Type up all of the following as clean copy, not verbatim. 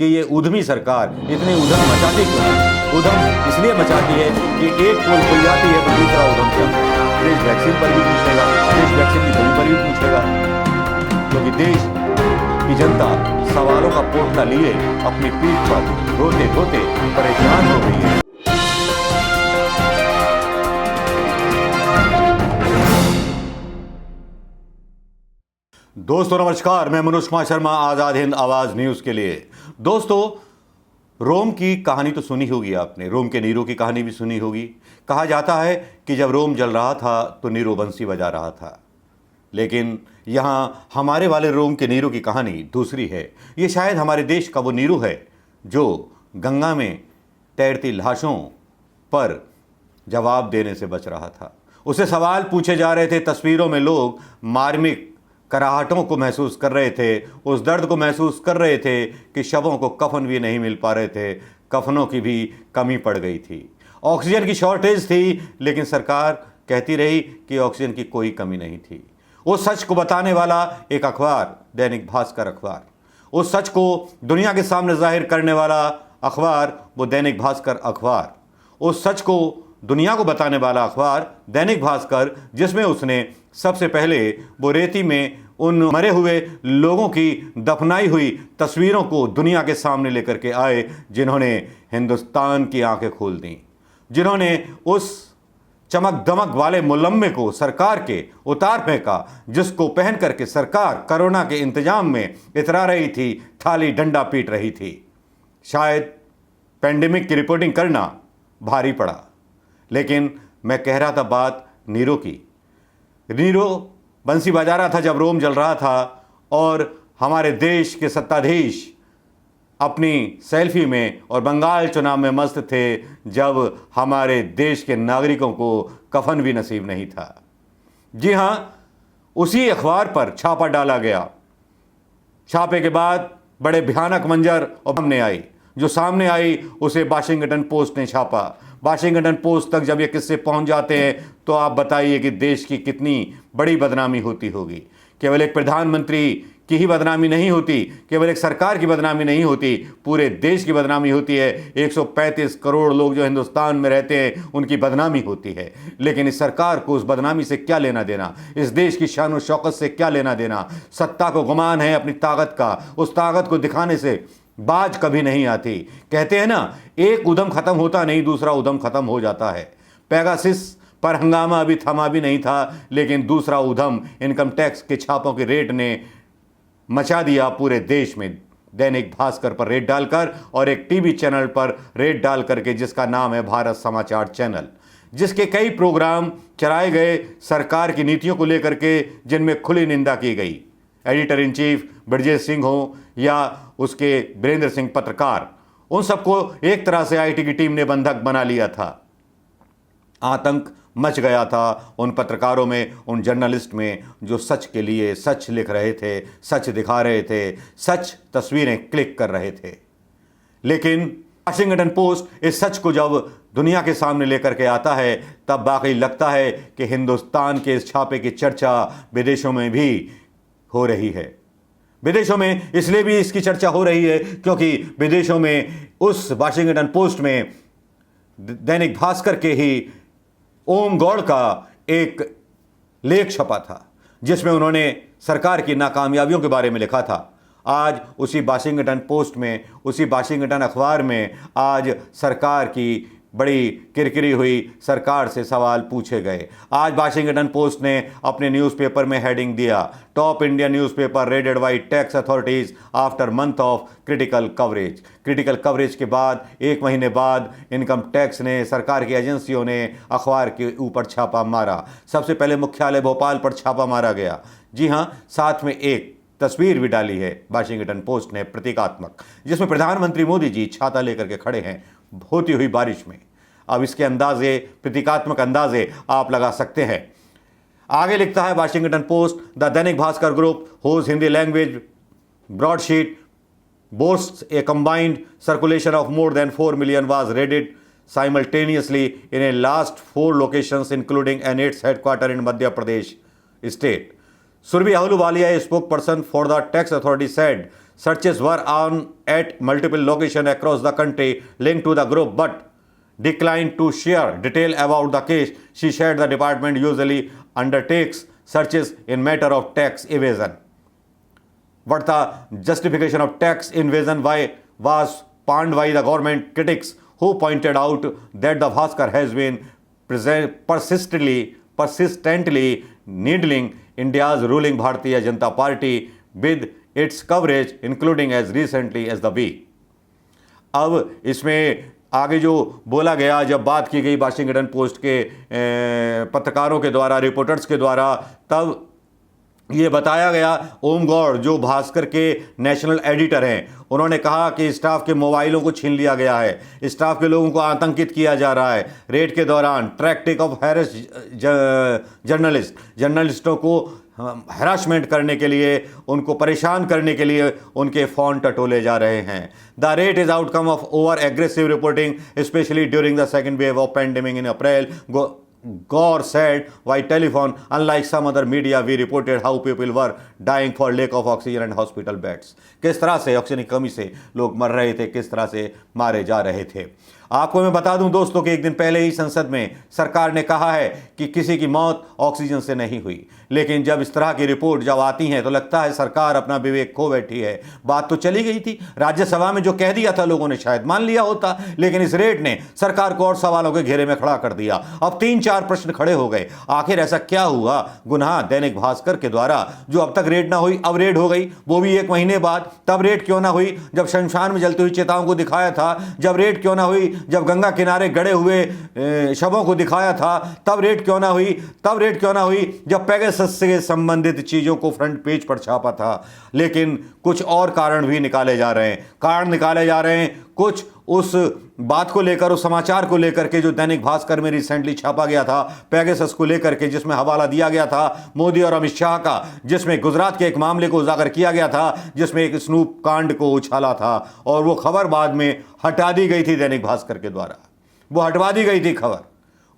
कि ये उद्यमी सरकार इतनी उधम मचाती क्यों है। उधम इसलिए मचाती है कि एक पोल खुल जाती है तो दूसरा उधम क्या देश वैक्सीन पर भी पूछेगा, देश वैक्सीन की कमी पर भी पूछेगा, क्योंकि देश की जनता सवालों का पोटला लिए अपनी पीठ पर रोते रोते परेशान हो गई है। दोस्तों नमस्कार, मैं मनोज कुमार शर्मा, आजाद हिंद आवाज न्यूज के लिए। दोस्तों, रोम की कहानी तो सुनी होगी आपने, रोम के नीरो की कहानी भी सुनी होगी। कहा जाता है कि जब रोम जल रहा था तो नीरो बंसी बजा रहा था, लेकिन यहाँ हमारे वाले रोम के नीरो की कहानी दूसरी है। ये शायद हमारे देश का वो नीरो है जो गंगा में तैरती लाशों पर जवाब देने से बच रहा था। उसे सवाल पूछे जा रहे थे, तस्वीरों में लोग मार्मिक कराहटों को महसूस कर रहे थे, उस दर्द को महसूस कर रहे थे कि शवों को कफन भी नहीं मिल पा रहे थे, कफनों की भी कमी पड़ गई थी, ऑक्सीजन की शॉर्टेज थी, लेकिन सरकार कहती रही कि ऑक्सीजन की कोई कमी नहीं थी। उस सच को बताने वाला एक अखबार, दैनिक भास्कर अखबार, उस सच को दुनिया के सामने जाहिर करने वाला अखबार वो दैनिक भास्कर अखबार, उस सच को दुनिया को बताने वाला अखबार दैनिक भास्कर, जिसमें उसने सबसे पहले वो रेती में उन मरे हुए लोगों की दफनाई हुई तस्वीरों को दुनिया के सामने लेकर के आए, जिन्होंने हिंदुस्तान की आंखें खोल दी, जिन्होंने उस चमक दमक वाले मुलम्मे को सरकार के उतार फेंका, जिसको पहन करके सरकार कोरोना के इंतजाम में इतरा रही थी, थाली डंडा पीट रही थी। शायद पेंडेमिक की रिपोर्टिंग करना भारी पड़ा, लेकिन मैं कह रहा था बात नीरो की। नीरो बंसी बजा रहा था जब रोम जल रहा था, और हमारे देश के सत्ताधीश अपनी सेल्फी में और बंगाल चुनाव में मस्त थे जब हमारे देश के नागरिकों को कफन भी नसीब नहीं था। जी हां, उसी अखबार पर छापा डाला गया। छापे के बाद बड़े भयानक मंजर सामने आई उसे वाशिंगटन पोस्ट ने छापा। वाशिंगटन पोस्ट तक जब ये किस्से पहुंच जाते हैं तो आप बताइए कि देश की कितनी बड़ी बदनामी होती होगी। केवल एक प्रधानमंत्री की ही बदनामी नहीं होती, केवल एक सरकार की बदनामी नहीं होती, पूरे देश की बदनामी होती है। 135 करोड़ लोग जो हिंदुस्तान में रहते हैं उनकी बदनामी होती है। लेकिन इस सरकार को उस बदनामी से क्या लेना देना, इस देश की शान और शौकत से क्या लेना देना। सत्ता को गुमान है अपनी ताकत का, उस ताकत को दिखाने से बाज कभी नहीं आती। कहते हैं ना, एक उद्यम खत्म होता नहीं दूसरा उद्यम खत्म हो जाता है। पेगासिस पर हंगामा अभी थमा भी नहीं था, लेकिन दूसरा उद्यम इनकम टैक्स के छापों के रेट ने मचा दिया पूरे देश में। दैनिक भास्कर पर रेट डालकर और एक टीवी चैनल पर रेट डाल करके, जिसका नाम है भारत समाचार चैनल, जिसके कई प्रोग्राम चलाए गए सरकार की नीतियों को लेकर के, जिनमें खुली निंदा की गई। Editor in chief Brajesh Singh हो या उसके वीरेंद्र सिंह पत्रकार, उन सबको एक तरह से आईटी की टीम ने बंधक बना लिया था। आतंक मच गया था उन पत्रकारों में, उन जर्नलिस्ट में जो सच के लिए सच लिख रहे थे, सच दिखा रहे थे, सच तस्वीरें क्लिक कर रहे थे। लेकिन वाशिंगटन पोस्ट इस सच को जब दुनिया के सामने लेकर के आता है, तब वाकई लगता है कि हिंदुस्तान के इस छापे की चर्चा विदेशों में भी हो रही है। विदेशों में इसलिए भी इसकी चर्चा हो रही है क्योंकि विदेशों में उस वाशिंगटन पोस्ट में दैनिक भास्कर के ही ओम गौड़ का एक लेख छपा था, जिसमें उन्होंने सरकार की नाकामयाबियों के बारे में लिखा था। आज उसी वाशिंगटन पोस्ट में, उसी वाशिंगटन अखबार में आज सरकार की बड़ी किरकिरी हुई, सरकार से सवाल पूछे गए। आज वाशिंगटन पोस्ट ने अपने न्यूज़पेपर में हेडिंग दिया, top India newspaper raided by tax authorities after month of critical coverage. Critical coverage के बाद 1 महीने बाद इनकम टैक्स ने, सरकार की एजेंसियों ने अखबार के ऊपर छापा मारा। सबसे पहले मुख्यालय भोपाल पर छापा मारा गया। जी हाँ, साथ में एक तस्वीर भी डाली है वाशिंगटन पोस्ट ने प्रतीकात्मक, जिसमें प्रधानमंत्री मोदी जी छाता लेकर के खड़े हैं होती हुई बारिश में। अब इसके अंदाजे, प्रतीकात्मक अंदाजे आप लगा सकते हैं। आगे लिखता है Washington Post, the Dainik Bhaskar group whose Hindi language broadsheet boasts a combined circulation of more than 4 million was read simultaneously in a last 4 locations including an its headquarters in Madhya Pradesh state. Surbi Ahluwalia, a spokesperson for the tax authority, said Searches were on at multiple locations across the country linked to the group, but declined to share detail about the case. She said the department usually undertakes searches in matter of tax evasion. But the justification of tax evasion was panned by the government critics, who pointed out that the Bhaskar has been persistently needling India's ruling Bharatiya Janata Party with its coverage, including as recently as the week. अब इसमें आगे जो बोला गया, जब बात की गई वाशिंगटन पोस्ट के पत्रकारों के द्वारा, रिपोर्टर्स के द्वारा, तब ये बताया गया, ओम गौड़ जो भास्कर के नेशनल एडिटर हैं, उन्होंने कहा कि स्टाफ के मोबाइलों को छीन लिया गया है, स्टाफ के लोगों को आतंकित किया जा रहा है। रेड के दौरान टैक्टिक ऑफ हैरेस जर्नलिस्टों को हैरासमेंट करने के लिए, उनको परेशान करने के लिए उनके फ़ोन टटोले जा रहे हैं। The rate is outcome of over aggressive reporting specially during the second wave of pandemic in April, Gore said by telephone. Unlike some other media, we reported how people were dying for lack of oxygen and hospital beds. किस तरह से oxygen की कमी से लोग मर रहे थे, किस तरह से मारे जा रहे थे। आपको मैं बता दूं दोस्तों कि एक दिन पहले ही संसद में सरकार ने कहा है कि किसी की मौत ऑक्सीजन से नहीं हुई, लेकिन जब इस तरह की रिपोर्ट जब आती हैं तो लगता है सरकार अपना विवेक खो बैठी है। बात तो चली गई थी, राज्यसभा में जो कह दिया था लोगों ने शायद मान लिया होता, लेकिन इस रेट ने सरकार को और सवालों के घेरे में खड़ा कर दिया। अब 3-4 प्रश्न खड़े हो गए, आखिर ऐसा क्या हुआ? गुनाह दैनिक भास्कर के द्वारा जो अब तक रेड ना हुई, अब रेड हो गई, वो भी 1 महीने बाद। तब रेड क्यों ना हुई जब शमशान में जलती हुई चिताओं को दिखाया था? जब रेड क्यों ना हुई जब गंगा किनारे गड़े हुए शवों को दिखाया था? तब रेड क्यों ना हुई? तब रेड क्यों ना हुई जब पेगासस से संबंधित चीजों को फ्रंट पेज पर छापा था? लेकिन कुछ और कारण भी निकाले जा रहे हैं, कारण निकाले जा रहे हैं कुछ उस बात को लेकर, उस समाचार को लेकर के जो दैनिक भास्कर में रिसेंटली छापा गया था, पेगासस को लेकर के, जिसमें हवाला दिया गया था मोदी और अमित शाह का, जिसमें गुजरात के एक मामले को उजागर किया गया था, जिसमें एक स्नूप कांड को उछाला था, और वो खबर बाद में हटा दी गई थी दैनिक भास्कर के द्वारा। वो हटवा दी गई थी खबर,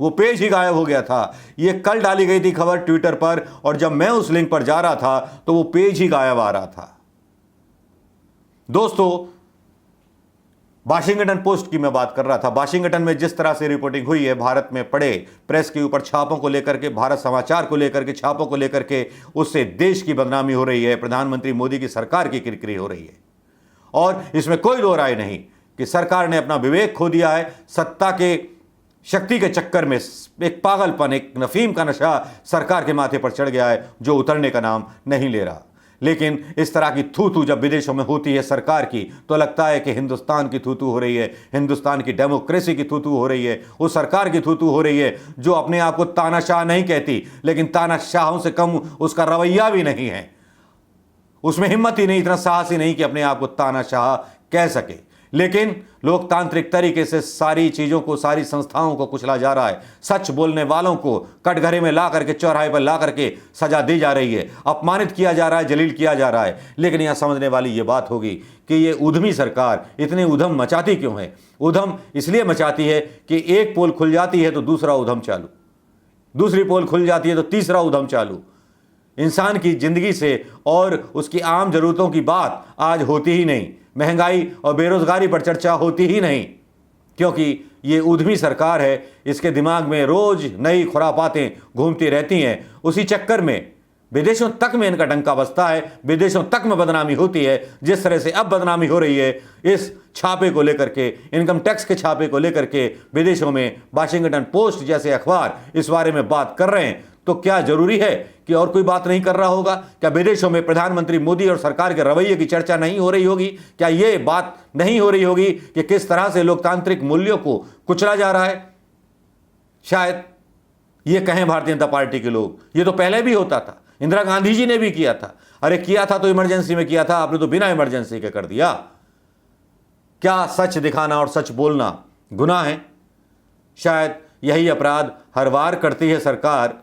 वो पेज ही गायब हो गया था। ये कल डाली गई थी खबर ट्विटर पर, और जब मैं उस लिंक पर जा रहा था तो वो पेज ही गायब आ रहा था। दोस्तों, वाशिंगटन पोस्ट की मैं बात कर रहा था। वाशिंगटन में जिस तरह से रिपोर्टिंग हुई है, भारत में पड़े प्रेस के ऊपर छापों को लेकर के, भारत समाचार को लेकर के, छापों को लेकर के, उससे देश की बदनामी हो रही है, प्रधानमंत्री मोदी की सरकार की किरकिरी हो रही है। और इसमें कोई दो राय नहीं कि सरकार ने अपना विवेक खो दिया है। सत्ता के शक्ति के चक्कर में एक पागलपन, एक नफीम का नशा सरकार के माथे पर चढ़ गया है, जो उतरने का नाम नहीं ले रहा। लेकिन इस तरह की थू जब विदेशों में होती है सरकार की, तो लगता है कि हिंदुस्तान की थू हो रही है, हिंदुस्तान की डेमोक्रेसी की थू हो रही है, उस सरकार की थू हो रही है जो अपने आप को तानाशाह नहीं कहती, लेकिन तानाशाहों से कम उसका रवैया भी नहीं है। उसमें हिम्मत ही नहीं, इतना साहस ही नहीं कि अपने आप को तानाशाह कह सके। लेकिन लोकतांत्रिक तरीके से सारी चीज़ों को, सारी संस्थाओं को कुचला जा रहा है। सच बोलने वालों को कटघरे में ला करके, चौराहे पर ला करके सजा दी जा रही है, अपमानित किया जा रहा है, जलील किया जा रहा है। लेकिन यह समझने वाली ये बात होगी कि ये उद्यमी सरकार इतनी उधम मचाती क्यों है? उधम इसलिए मचाती है कि एक पोल खुल जाती है तो दूसरा उधम चालू, दूसरी पोल खुल जाती है तो तीसरा उधम चालू। इंसान की जिंदगी से और उसकी आम जरूरतों की बात आज होती ही नहीं, महंगाई और बेरोजगारी पर चर्चा होती ही नहीं, क्योंकि ये उद्यमी सरकार है। इसके दिमाग में रोज नई खुरापातें घूमती रहती हैं। उसी चक्कर में विदेशों तक में इनका डंका बजता है, विदेशों तक में बदनामी होती है। जिस तरह से अब बदनामी हो रही है इस छापे को लेकर के, इनकम टैक्स के छापे को लेकर के, विदेशों में वाशिंगटन पोस्ट जैसे अखबार इस बारे में बात कर रहे हैं, तो क्या जरूरी है कि और कोई बात नहीं कर रहा होगा? क्या विदेशों में प्रधानमंत्री मोदी और सरकार के रवैये की चर्चा नहीं हो रही होगी? क्या ये बात नहीं हो रही होगी कि किस तरह से लोकतांत्रिक मूल्यों को कुचला जा रहा है? शायद ये कहें भारतीय जनता पार्टी के लोग, ये तो पहले भी होता था, इंदिरा गांधी जी ने भी किया था। अरे किया था तो इमरजेंसी में किया था, आपने तो बिना इमरजेंसी के कर दिया। क्या सच दिखाना और सच बोलना गुनाह है? शायद यही अपराध हर बार करती है सरकार।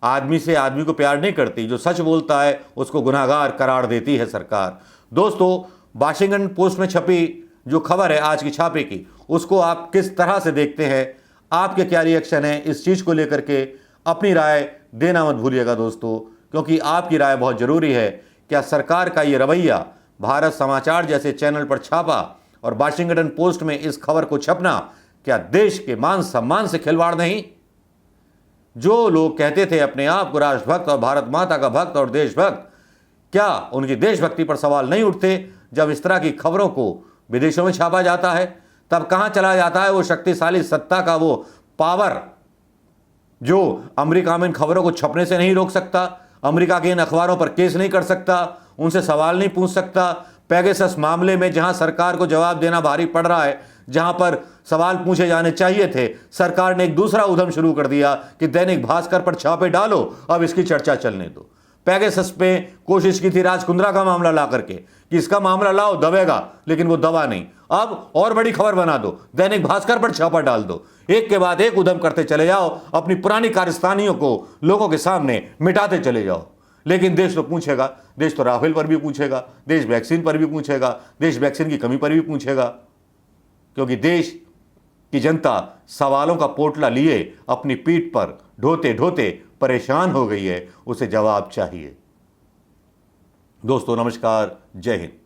आदमी से आदमी को प्यार नहीं करती, जो सच बोलता है उसको गुनाहगार करार देती है सरकार। दोस्तों, वाशिंगटन पोस्ट में छपी जो खबर है आज की छापे की, उसको आप किस तरह से देखते हैं? आपके क्या रिएक्शन है इस चीज़ को लेकर के? अपनी राय देना मत भूलिएगा दोस्तों, क्योंकि आपकी राय बहुत ज़रूरी है। क्या सरकार का ये रवैया भारत समाचार जैसे चैनल पर छापा और वाशिंगटन पोस्ट में इस खबर को छपना क्या देश के मान सम्मान से खिलवाड़ नहीं? जो लोग कहते थे अपने आप को राष्ट्रभक्त और भारत माता का भक्त और देशभक्त, क्या उनकी देशभक्ति पर सवाल नहीं उठते जब इस तरह की खबरों को विदेशों में छापा जाता है? तब कहां चला जाता है वो शक्तिशाली सत्ता का वो पावर जो अमेरिका में इन खबरों को छपने से नहीं रोक सकता, अमेरिका के इन अखबारों पर केस नहीं कर सकता, उनसे सवाल नहीं पूछ सकता? पेगासस मामले में जहां सरकार को जवाब देना भारी पड़ रहा है, जहां पर सवाल पूछे जाने चाहिए थे, सरकार ने एक दूसरा उद्यम शुरू कर दिया कि दैनिक भास्कर पर छापे डालो, अब इसकी चर्चा चलने दो। पेगासस पे कोशिश की थी राज कुंद्रा का मामला ला करके कि इसका मामला लाओ दबेगा, लेकिन वो दबा नहीं। अब और बड़ी खबर बना दो, दैनिक भास्कर पर छापा डाल दो। एक के बाद एक उद्यम करते चले जाओ, अपनी पुरानी कारस्तानियों को लोगों के सामने मिटाते चले जाओ। लेकिन देश तो पूछेगा, देश तो राफेल पर भी पूछेगा, देश वैक्सीन पर भी पूछेगा, देश वैक्सीन की कमी पर भी पूछेगा, क्योंकि देश की जनता सवालों का पोटला लिए अपनी पीठ पर ढोते ढोते परेशान हो गई है, उसे जवाब चाहिए। दोस्तों नमस्कार, जय हिंद।